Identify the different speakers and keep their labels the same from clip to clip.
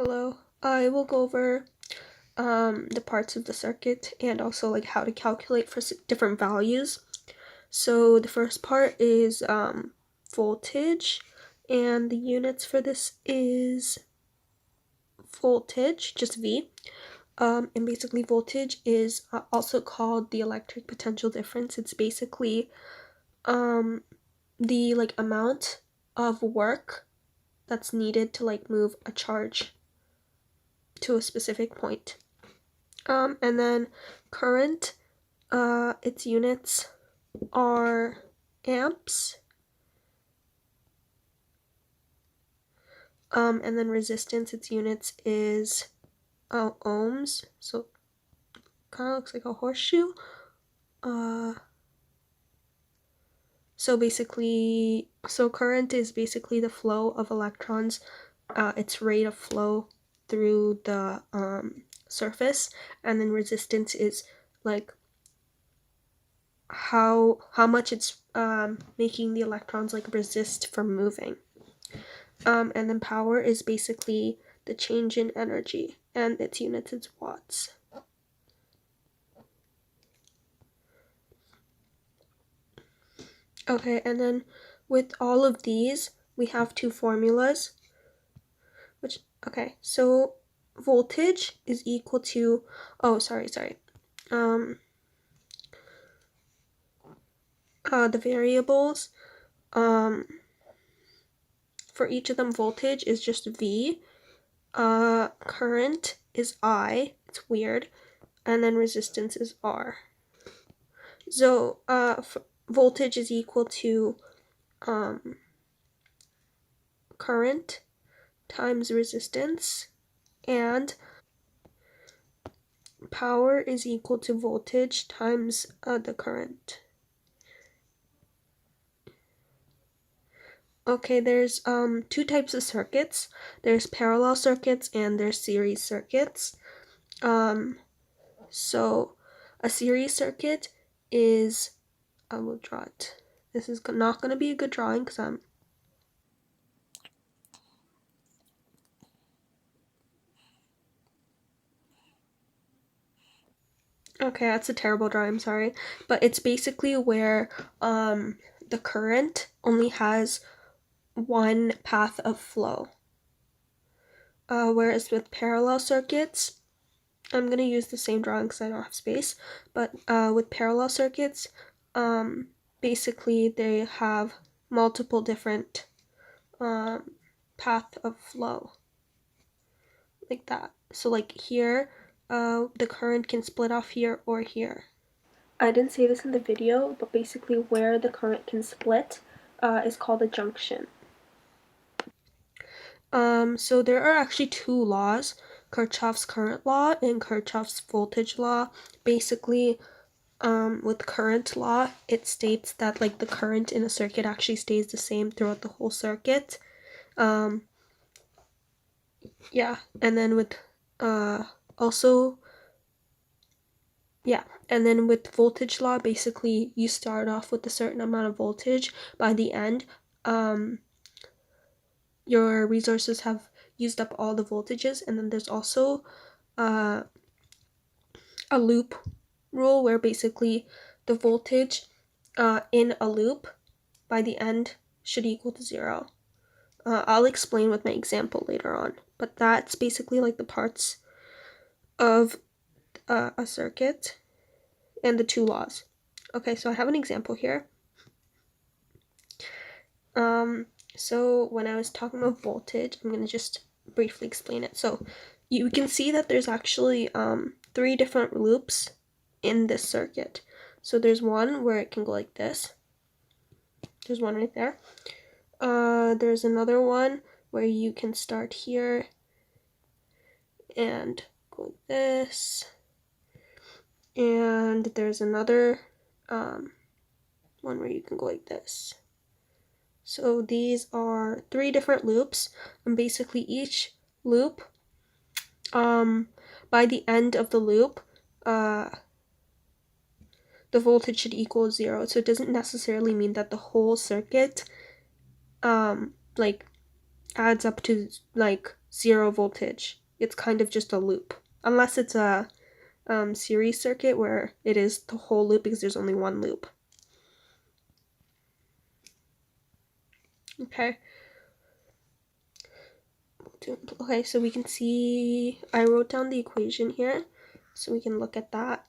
Speaker 1: Hello, I will go over the parts of the circuit and also like how to calculate for different values. So the first part is voltage, and the units for this is voltage, just V. And basically voltage is also called the electric potential difference. It's basically the like amount of work that's needed to like move a charge to a specific point. And then current, its units are amps. And then resistance, its units is ohms. So kind of looks like a horseshoe. So current is basically the flow of electrons, its rate of flow through the surface, and then resistance is like how much it's making the electrons like resist from moving. And then power is basically the change in energy, and its units is watts. Okay, and then with all of these, we have two formulas. So voltage is equal to, the variables, for each of them, voltage is just V, current is I, it's weird, and then resistance is R. So voltage is equal to current times resistance, and power is equal to voltage times the current. Okay, there's two types of circuits. There's parallel circuits and there's series circuits. So a series circuit is, I will draw it. This is not going to be a good drawing because I'm okay, that's a terrible drawing, I'm sorry. But it's basically where the current only has one path of flow. Whereas with parallel circuits, I'm going to use the same drawing because I don't have space, but with parallel circuits, basically they have multiple different path of flow, like that. So like here, the current can split off here or here. I didn't say this in the video, but basically where the current can split is called a junction. So there are actually two laws, Kirchhoff's current law and Kirchhoff's voltage law. Basically, with current law, it states that like the current in a circuit actually stays the same throughout the whole circuit. Yeah, and then with and then with voltage law, basically you start off with a certain amount of voltage. By the end, your resources have used up all the voltages. And then there's also a loop rule where basically the voltage in a loop by the end should equal to 0. I'll explain with my example later on, but that's basically like the parts of a circuit and the two laws. Okay, so I have an example here. So when I was talking about voltage, I'm going to just briefly explain it. So you can see that there's actually 3 different loops in this circuit. So there's one where it can go like this. There's one right there. There's another one where you can start here and go like this. And there's another one where you can go like this. So these are 3 different loops, and basically each loop, by the end of the loop, the voltage should equal 0. So it doesn't necessarily mean that the whole circuit like adds up to like 0 voltage. It's kind of just a loop, unless it's a series circuit where it is the whole loop because there's only one loop. Okay. Okay, so we can see, I wrote down the equation here, so we can look at that.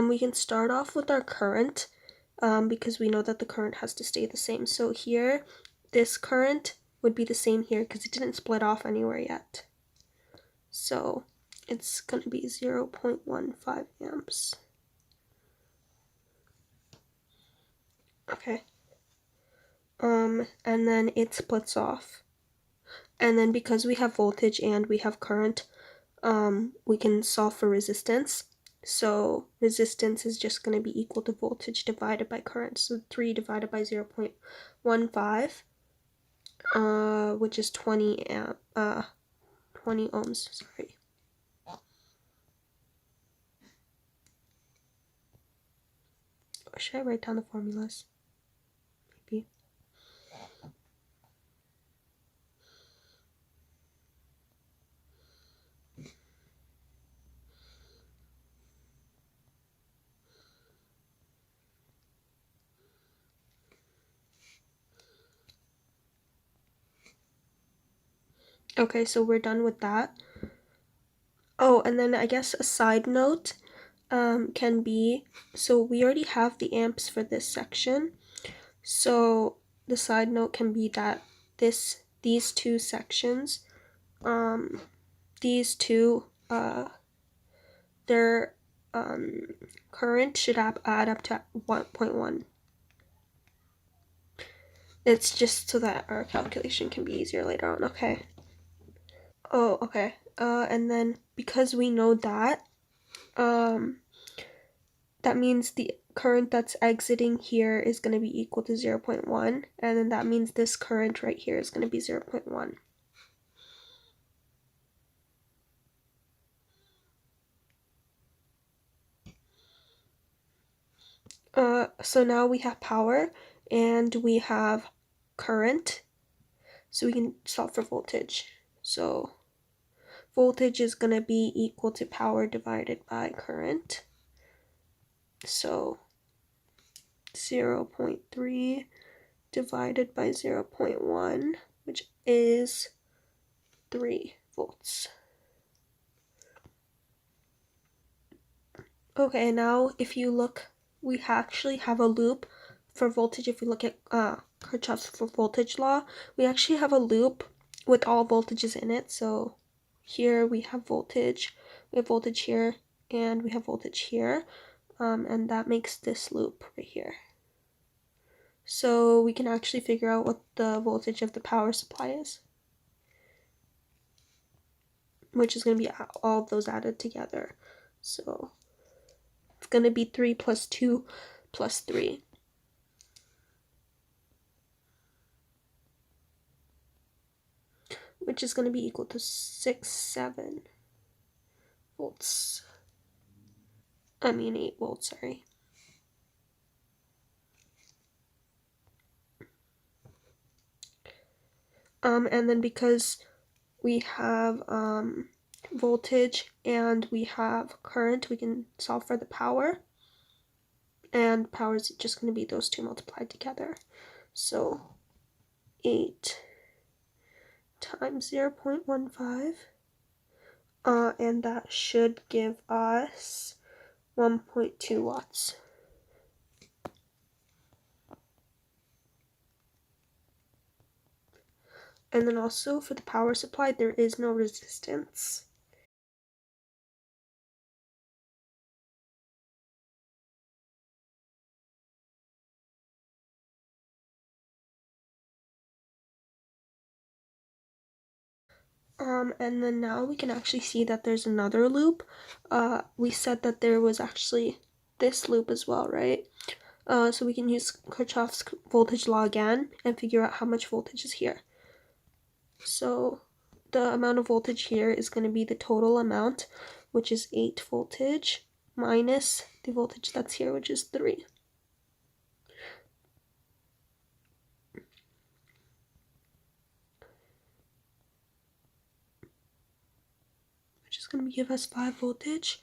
Speaker 1: We can start off with our current, because we know that the current has to stay the same. So here, this current would be the same here because it didn't split off anywhere yet. So it's going to be 0.15 amps. Okay. And then it splits off. And then because we have voltage and we have current, we can solve for resistance. So resistance is just going to be equal to voltage divided by current. So 3 divided by 0.15, which is 20 ohms, sorry. Or should I write down the formulas? Maybe. Okay, so we're done with that. Oh, and then I guess a side note can be, so we already have the amps for this section. So the side note can be that these two sections, these two, their current should add up to 1.1. It's just so that our calculation can be easier later on. Okay. Oh, okay. And then because we know that, that means the current that's exiting here is going to be equal to 0.1, and then that means this current right here is going to be 0.1. So now we have power and we have current, so we can solve for voltage. So voltage is going to be equal to power divided by current. So 0.3 divided by 0.1, which is 3 volts. Okay, now if you look, we actually have a loop for voltage. If we look at Kirchhoff's voltage law, we actually have a loop with all voltages in it. So here we have voltage here, and we have voltage here, and that makes this loop right here. So we can actually figure out what the voltage of the power supply is, which is going to be all of those added together. So it's going to be 3 plus 2 plus 3. Which is going to be equal to 6.7 volts. 8 volts, sorry. And then because we have voltage and we have current, we can solve for the power. And power is just going to be those two multiplied together. So 8 times 0.15. And that should give us 1.2 watts. And then also for the power supply, there is no resistance. And then now we can actually see that there's another loop. We said that there was actually this loop as well, right? So we can use Kirchhoff's voltage law again and figure out how much voltage is here. So the amount of voltage here is going to be the total amount, which is 8 voltage, minus the voltage that's here, which is 3. going to give us 5 voltage.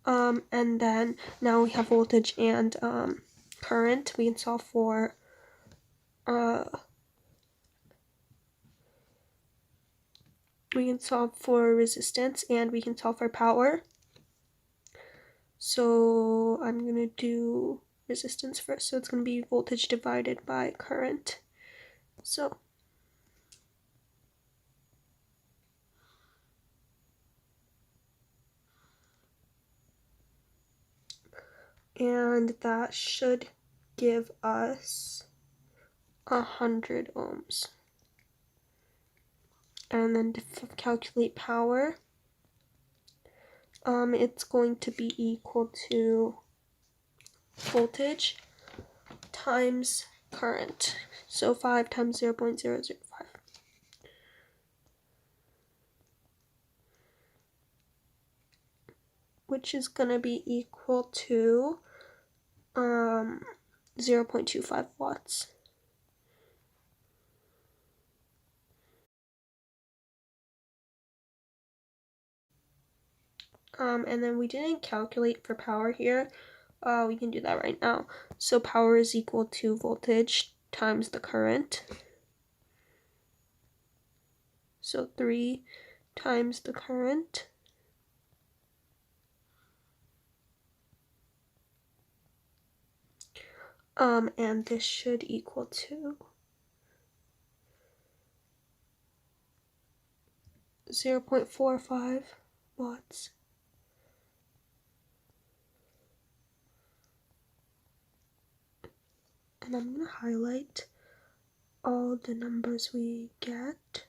Speaker 1: And then now we have voltage and current. We can solve for resistance, and we can solve for power. So I'm going to do resistance first. So it's going to be voltage divided by current. So and that should give us 100 ohms. And then to calculate power, it's going to be equal to voltage times current. So 5 times 0.005. Which is going to be equal to 0.25 watts. And then we didn't calculate for power here. We can do that right now. So power is equal to voltage times the current. So 3 times the current. And this should equal to 0.45 watts. And I'm going to highlight all the numbers we get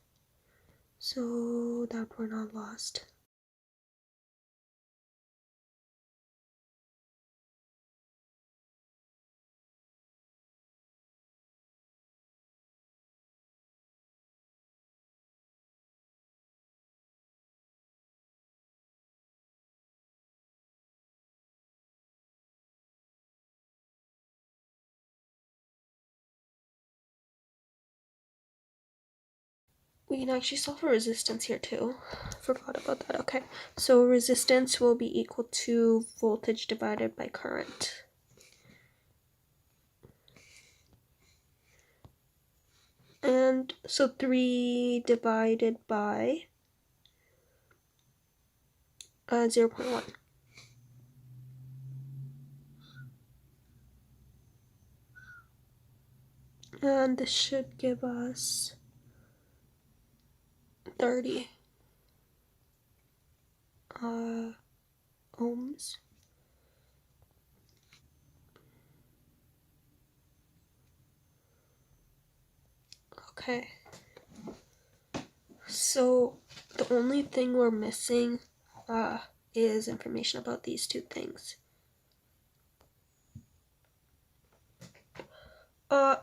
Speaker 1: so that we're not lost. We can actually solve for resistance here too. Forgot about that. Okay, so resistance will be equal to voltage divided by current. And so 3 divided by 0.1. And this should give us 30 ohms. Okay. So the only thing we're missing is information about these two things.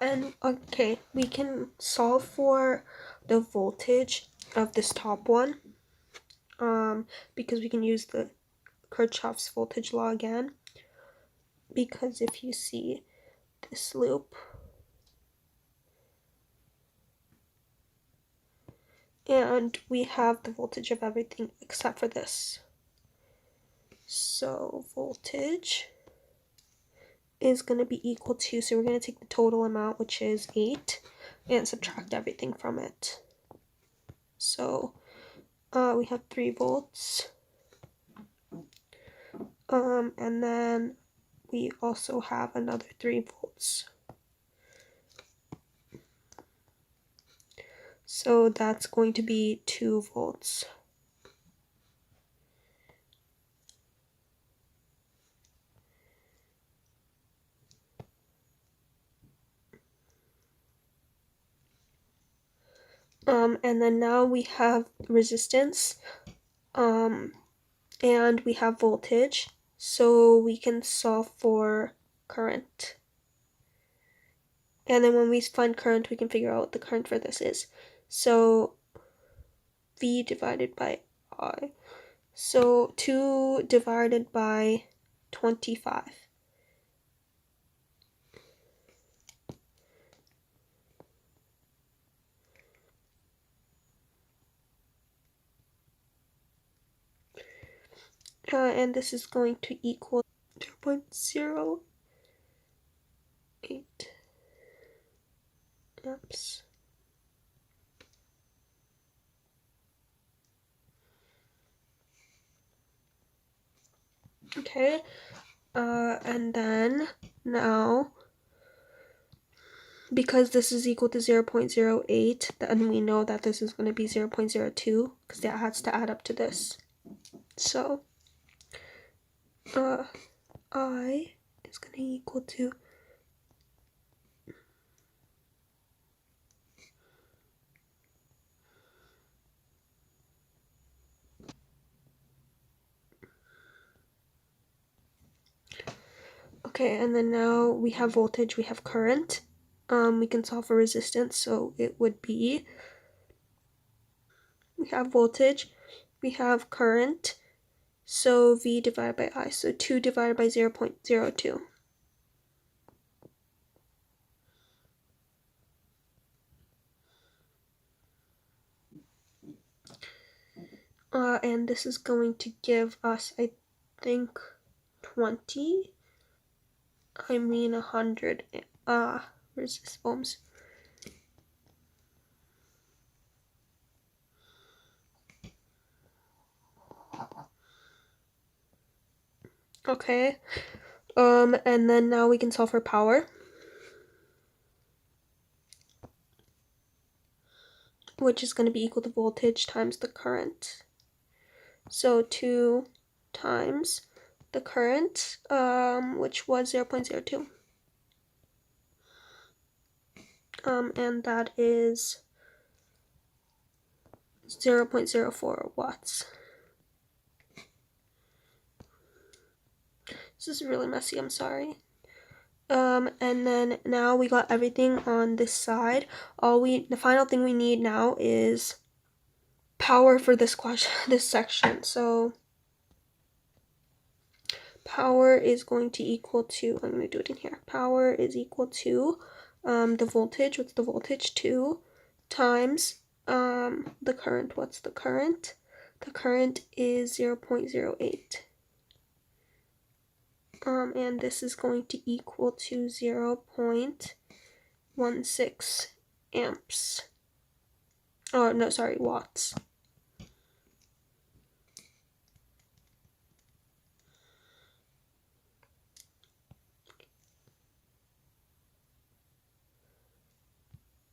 Speaker 1: And okay, we can solve for the voltage of this top one, because we can use the Kirchhoff's voltage law again. Because if you see this loop, and we have the voltage of everything except for this. So voltage is going to be equal to, so we're going to take the total amount, which is 8, and subtract everything from it. So we have 3 volts, and then we also have another 3 volts. So that's going to be 2 volts. And then now we have resistance, and we have voltage, so we can solve for current. And then when we find current, we can figure out what the current for this is. So V divided by I. So 2 divided by 25. and this is going to equal 0.08 amps. Okay, and then now, because this is equal to 0.08, then we know that this is going to be 0.02, because that has to add up to this. So, I is going to equal to okay, and then now we have voltage, we have current. We can solve for resistance, so it would be, we have voltage, we have current, so V divided by I, so 2 divided by 0.02. And this is going to give us, I think, 100, where's this, ohms? Okay, and then now we can solve for power, which is going to be equal to voltage times the current. So 2 times the current, which was 0.02. And that is 0.04 watts. This is really messy, I'm sorry. And then now we got everything on this side. The final thing we need now is power for this question, this section. So power is going to equal to, I'm going to do it in here. Power is equal to the voltage, what's the voltage? 2 times the current, what's the current? The current is 0.08. And this is going to equal to 0.16 amps. Oh, no, sorry, watts.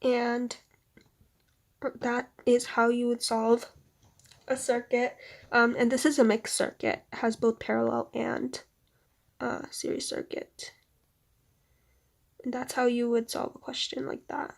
Speaker 1: And that is how you would solve a circuit. And this is a mixed circuit. It has both parallel and series circuit. And that's how you would solve a question like that.